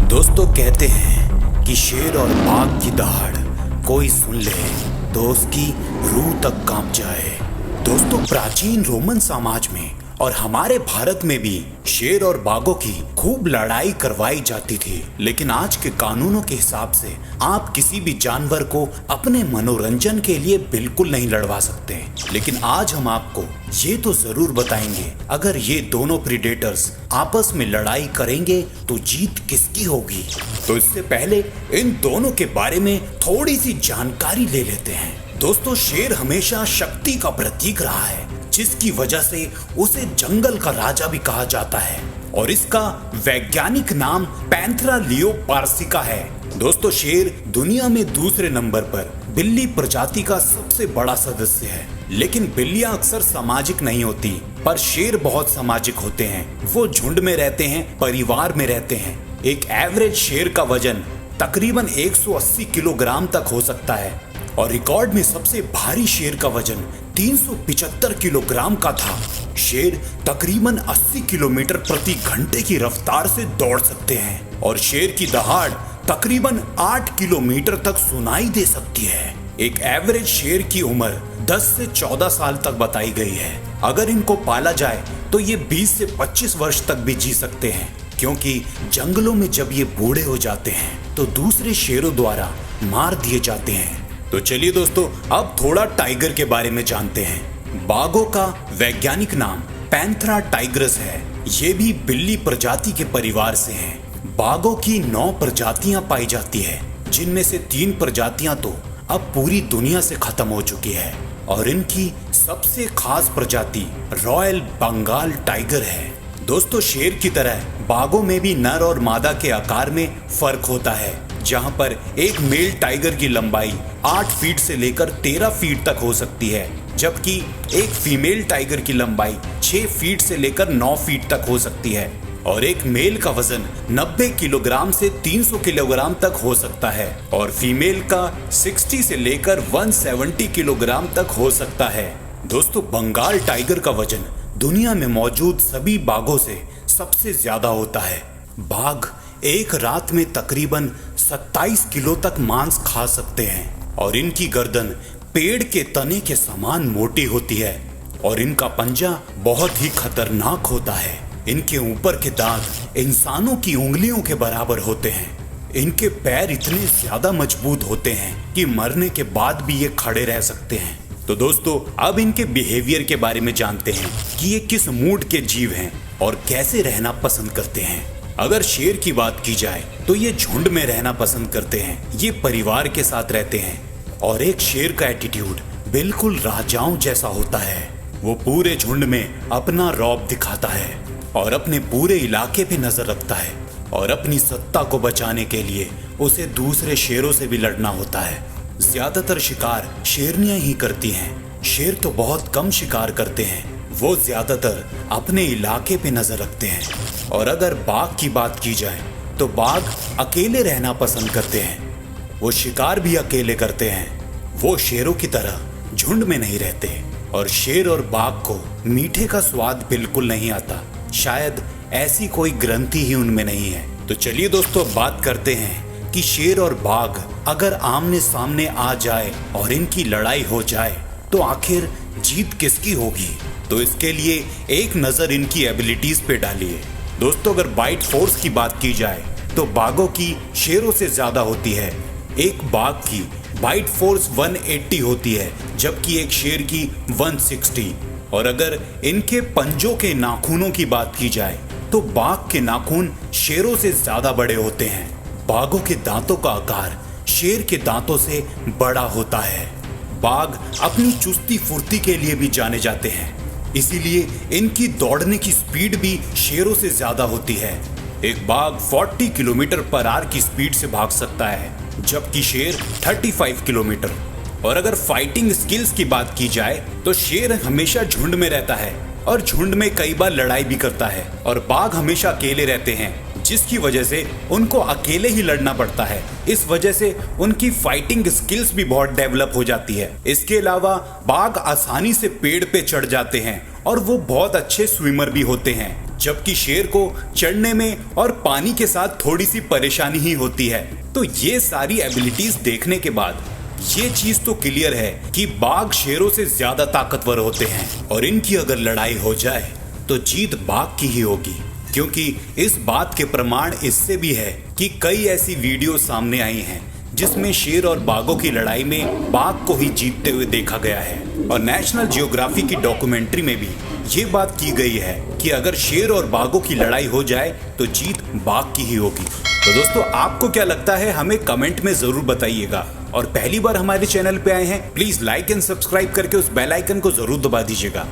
दोस्तों कहते हैं कि शेर और बाघ की दहाड़ कोई सुन ले तो उसकी रूह तक कांप जाए। दोस्तों प्राचीन रोमन समाज में और हमारे भारत में भी शेर और बाघों की खूब लड़ाई करवाई जाती थी, लेकिन आज के कानूनों के हिसाब से आप किसी भी जानवर को अपने मनोरंजन के लिए बिल्कुल नहीं लड़वा सकते। लेकिन आज हम आपको ये तो जरूर बताएंगे, अगर ये दोनों प्रीडेटर्स आपस में लड़ाई करेंगे तो जीत किसकी होगी। तो इससे पहले इन दोनों के बारे में थोड़ी सी जानकारी ले लेते हैं। दोस्तों शेर हमेशा शक्ति का प्रतीक रहा है, जिसकी वजह से उसे जंगल का राजा भी कहा जाता है और इसका वैज्ञानिक नाम पैंथेरा लियोपार्सिका है। दोस्तों शेर दुनिया में दूसरे नंबर पर बिल्ली प्रजाति का सबसे बड़ा सदस्य है, लेकिन बिल्लियां अक्सर सामाजिक नहीं होती, पर शेर बहुत सामाजिक होते हैं। वो झुंड में रहते हैं, परिवार में रहते हैं। एक एवरेज शेर का वजन तकरीबन 180 किलोग्राम तक हो सकता है और रिकॉर्ड में सबसे भारी शेर का वजन 375 किलोग्राम का था। शेर तकरीबन 80 किलोमीटर प्रति घंटे की रफ्तार से दौड़ सकते हैं और शेर की दहाड़ तकरीबन 8 किलोमीटर तक सुनाई दे सकती है। एक एवरेज शेर की उम्र 10 से 14 साल तक बताई गई है। अगर इनको पाला जाए तो ये 20 से 25 वर्ष तक भी जी सकते हैं, क्योंकि जंगलों में जब ये बूढ़े हो जाते हैं तो दूसरे शेरों द्वारा मार दिए जाते हैं। तो चलिए दोस्तों अब थोड़ा टाइगर के बारे में जानते हैं। बाघों का वैज्ञानिक नाम पैंथेरा टाइग्रस है। ये भी बिल्ली प्रजाति के परिवार से हैं। बाघों की 9 प्रजातियां पाई जाती है, जिनमें से 3 प्रजातियां तो अब पूरी दुनिया से खत्म हो चुकी है और इनकी सबसे खास प्रजाति रॉयल बंगाल टाइगर है। दोस्तों शेर की तरह बाघों में भी नर और मादा के आकार में फर्क होता है, जहां पर एक मेल टाइगर की लंबाई 8 फीट से लेकर 13 फीट तक हो सकती है, जबकि एक फीमेल टाइगर की लंबाई 6 फीट से लेकर 9 फीट तक हो सकती है और एक मेल का वजन 90 किलोग्राम से 300 किलोग्राम तक हो सकता है और फीमेल का 60 से लेकर 170 किलोग्राम तक हो सकता है। दोस्तों बंगाल टाइगर का वजन दुनिया में मौजूद सभी बाघों से सबसे ज्यादा होता है। बाघ एक रात में तकरीबन 27 किलो तक मांस खा सकते हैं और इनकी गर्दन पेड़ के तने के समान मोटी होती है और इनका पंजा बहुत ही खतरनाक होता है। इनके ऊपर के दांत इंसानों की उंगलियों के बराबर होते हैं। इनके पैर इतने ज्यादा मजबूत होते हैं कि मरने के बाद भी ये खड़े रह सकते हैं। तो दोस्तों अब इनके बिहेवियर के बारे में जानते हैं कि ये किस मूड के जीव हैं और कैसे रहना पसंद करते हैं। अगर शेर की बात की जाए तो ये झुंड में रहना पसंद करते हैं। ये परिवार के साथ रहते हैं और एक शेर का एटीट्यूड बिल्कुल राजाओं जैसा होता है। वो पूरे झुंड में अपना रौब दिखाता है और अपने पूरे इलाके पे नजर रखता है और अपनी सत्ता को बचाने के लिए उसे दूसरे शेरों से भी लड़ना होता है। ज्यादातर शिकार शेरनियां ही करती हैं। शेर तो बहुत कम शिकार करते हैं, वो ज्यादातर अपने इलाके पे नजर रखते हैं। और अगर बाघ की बात की जाए तो बाघ अकेले रहना पसंद करते हैं। वो शिकार भी अकेले करते हैं। वो शेरों की तरह झुंड में नहीं रहते और शेर और बाघ को मीठे का स्वाद बिल्कुल नहीं आता। शायद ऐसी कोई ग्रंथि ही उनमें नहीं है। तो चलिए दोस्तों बात करते हैं कि शेर और बाघ अगर आमने सामने आ जाए और इनकी लड़ाई हो जाए तो आखिर जीत किसकी होगी। तो इसके लिए एक नजर इनकी एबिलिटीज पे डालिए। दोस्तों अगर बाइट फोर्स की बात की जाए तो बाघों की शेरों से ज्यादा होती है। एक बाघ की बाइट फोर्स 180 होती है, जबकि एक शेर की 160। और अगर इनके पंजों के नाखूनों की बात की जाए तो बाघ के नाखून शेरों से ज्यादा बड़े होते हैं। बाघों के दांतों का आकार शेर के दांतों से बड़ा होता है। बाघ अपनी चुस्ती फुर्ती के लिए भी जाने जाते हैं, इसीलिए इनकी दौड़ने की स्पीड भी शेरों से ज्यादा होती है। एक बाघ 40 किलोमीटर पर आवर की स्पीड से भाग सकता है, जबकि शेर 35 किलोमीटर। और अगर फाइटिंग स्किल्स की बात की जाए तो शेर हमेशा झुंड में रहता है और झुंड में कई बार लड़ाई भी करता है और बाघ हमेशा अकेले रहते हैं, जिसकी वजह से उनको अकेले ही लड़ना पड़ता है। इस वजह से उनकी फाइटिंग स्किल्स भी बहुत डेवलप हो जाती है। इसके अलावा बाघ आसानी से पेड़ पे चढ़ जाते हैं और वो बहुत अच्छे स्विमर भी होते हैं। जबकि शेर को चढ़ने में और पानी के साथ थोड़ी सी परेशानी ही होती है। तो ये सारी एबिलिटीज देखने के बाद ये चीज तो क्लियर है कि बाघ शेरों से ज्यादा ताकतवर होते हैं और इनकी अगर लड़ाई हो जाए तो जीत बाघ की ही होगी, क्योंकि इस बात के प्रमाण इससे भी है कि कई ऐसी वीडियो सामने आई हैं जिसमें शेर और बाघों की लड़ाई में बाघ को ही जीतते हुए देखा गया है। और नेशनल जियोग्राफी की डॉक्यूमेंट्री में भी ये बात की गई है कि अगर शेर और बाघों की लड़ाई हो जाए तो जीत बाघ की ही होगी। तो दोस्तों, आपको क्या लगता है हमें कमेंट में जरूर बताइएगा। और पहली बार हमारे चैनल पे आए हैं, प्लीज लाइक एंड सब्सक्राइब करके उस बेल आइकन को जरूर दबा दीजिएगा।